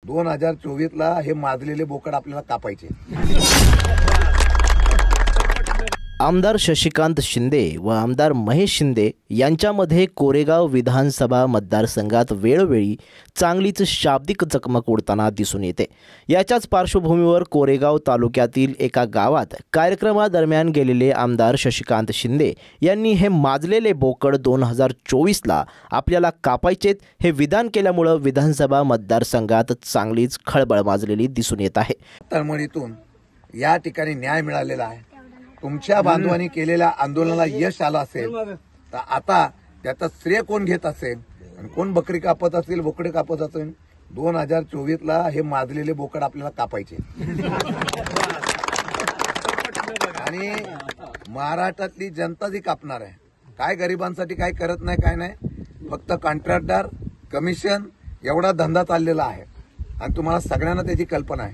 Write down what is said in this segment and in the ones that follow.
2024ला हे माजलेले बोकड आपल्याला कापायचे। आमदार शशिकांत शिंदे व आमदार महेश शिंदे यांच्यामध्ये कोरेगाव विधानसभा मतदारसंघात वेळोवेळी चांगलीच शाब्दिक चकमक उडताना दिसून येते। याच्याच पार्श्वभूमीवर कोरेगाव तालुक्यातील एका गावात कार्यक्रमादरम्यान गेलेले आमदार शशिकांत शिंदे यांनी हे माजलेले बोकड 2024ला आपल्याला कापायचेत हे विधान केल्यामुळे विधानसभा मतदारसंघात चांगलीच खळबळ माजलेली दिसून येत आहे। तळमळीतून या ठिकाणी न्याय मिळालेला आहे। तुमच्या बांधवांनी केलेल्या आंदोलनाला यश आलं असेल तर आता त्याचं श्रेय कोण घेत असेल आणि कोण बकरी कापत असेल, बोकडे कापत असेल? 2024ला हे माजलेले बोकड आपल्याला कापायचे आणि महाराष्ट्रातली जनता जी कापणार आहे। काय गरिबांसाठी काय करत नाही, काय नाही, फक्त कॉन्ट्रॅक्टर कमिशन एवढा धंदा चाललेला आहे आणि तुम्हाला सगळ्यांना त्याची कल्पना आहे।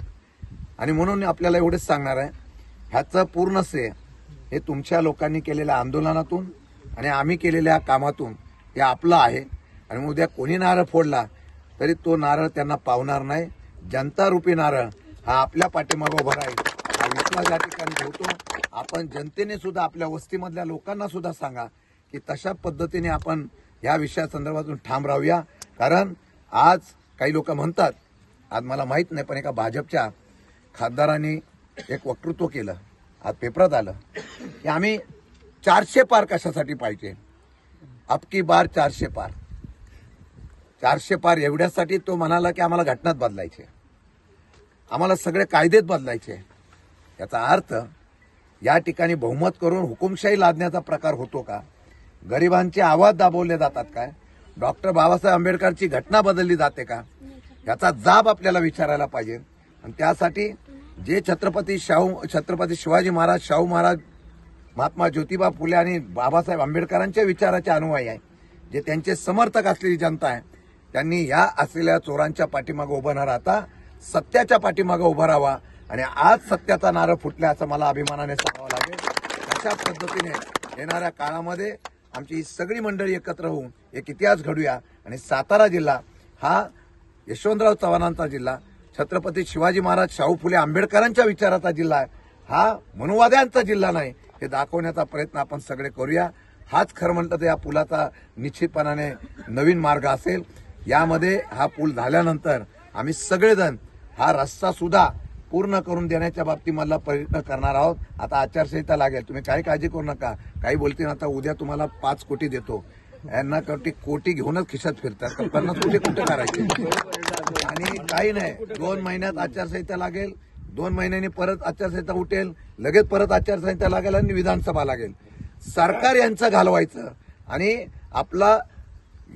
आणि म्हणून आपल्याला एवढेच सांगणार आहे, ह्याचं पूर्ण श्रेय हे तुमच्या लोकांनी केलेल्या आंदोलनातून आणि आम्ही केलेल्या कामातून हे आपलं आहे। आणि उद्या कोणी नारळ फोडला तरी तो नारळ त्यांना पावणार नाही। जनता रूपी नारळ हा आपल्या पाठीमागे उभा राहील हा विश्वास या ठिकाणी ठेवतो। आपण जनतेने सुद्धा आपल्या वस्तीमधल्या लोकांना सुद्धा सांगा की तशा पद्धतीने आपण या विषयासंदर्भातून ठाम राहूया। कारण आज काही लोक म्हणतात, आज मला माहित नाही पण एका भाजपच्या खासदारांनी एक वक्तृत्व केलं, आज पेपरात आलं की आम्ही 400 पार कशासाठी पाहिजे, अबकी बार 400 पार। 400 पार एवढ्यासाठी तो म्हणाला की आम्हाला घटनाच बदलायचे, आम्हाला सगळे कायदेच बदलायचे। याचा अर्थ या ठिकाणी बहुमत करून हुकुमशाही लादण्याचा प्रकार होतो का? गरिबांचे आवाज दाबवले जातात काय? डॉक्टर बाबासाहेब आंबेडकरची घटना बदलली जाते का? याचा जाब आपल्याला विचारायला पाहिजे। आणि त्यासाठी जे छत्रपती शिवाजी महाराज, शाहू महाराज, महात्मा ज्योतिबा फुले आणि बाबासाहेब आंबेडकरांच्या विचाराचे अनुयायी आहे, जे त्यांचे समर्थक असलेली जनता आहे, त्यांनी या असलेल्या चोरांच्या पाठीमागे उभं न राहता सत्याच्या पाठीमागे उभं राहावा। आणि आज सत्याचा नारळ फुटला असं मला अभिमानाने सांगावं लागेल। अशा पद्धतीने येणाऱ्या काळामध्ये आमची ही सगळी मंडळी एकत्र होऊन एक इतिहास घडूया आणि सातारा जिल्हा हा यशवंतराव चव्हाणांचा जिल्हा, छत्रपती शिवाजी महाराज, शाहू फुले आंबेडकरांच्या विचाराचा जिल्हा आहे, हा मनुवाद्यांचा जिल्हा नाही हे दाखवण्याचा प्रयत्न आपण सगळे करूया। हाच खरं म्हणतं तर या पुलाचा निश्चितपणाने नवीन मार्ग असेल। यामध्ये हा पूल झाल्यानंतर आम्ही सगळेजण हा रस्ता सुद्धा पूर्ण करून देण्याच्या बाबतीमधला प्रयत्न करणार आहोत। आता आचारसंहिता लागेल, तुम्ही काही काळजी करू नका। काही बोलतील आता उद्या तुम्हाला 5 कोटी देतो, यांना कोटी घेऊनच खिशात फिरतात, 50 कोटी कुठे करायचे? आणि काही नाही, 2 महिन्यात आचारसंहिता लागेल, 2 महिन्यांनी परत आचारसंहिता उठेल, लगेच परत आचारसंहिता लागेल आणि विधानसभा लागेल। सरकार यांचं घालवायचं आणि आपला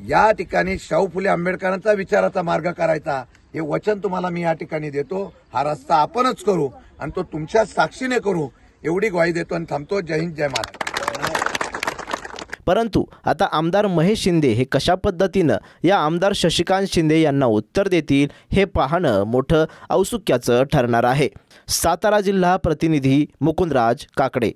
या ठिकाणी शाहू फुले आंबेडकरांचा विचाराचा मार्ग करायचा हे वचन तुम्हाला मी या ठिकाणी देतो। हा रस्ता आपणच करू आणि तो तुमच्या साक्षीने करू एवढी ग्वाही देतो आणि थांबतो। जय हिंद, जय महाराष्ट्र। परंतु आता आमदार महेश शिंदे हे कशा पद्धतीनं या आमदार शशिकांत शिंदे यांना उत्तर देतील हे पाहणं मोठं औत्सुक्याचं ठरणार आहे। सातारा जिल्हा प्रतिनिधी मुकुंदराज काकडे।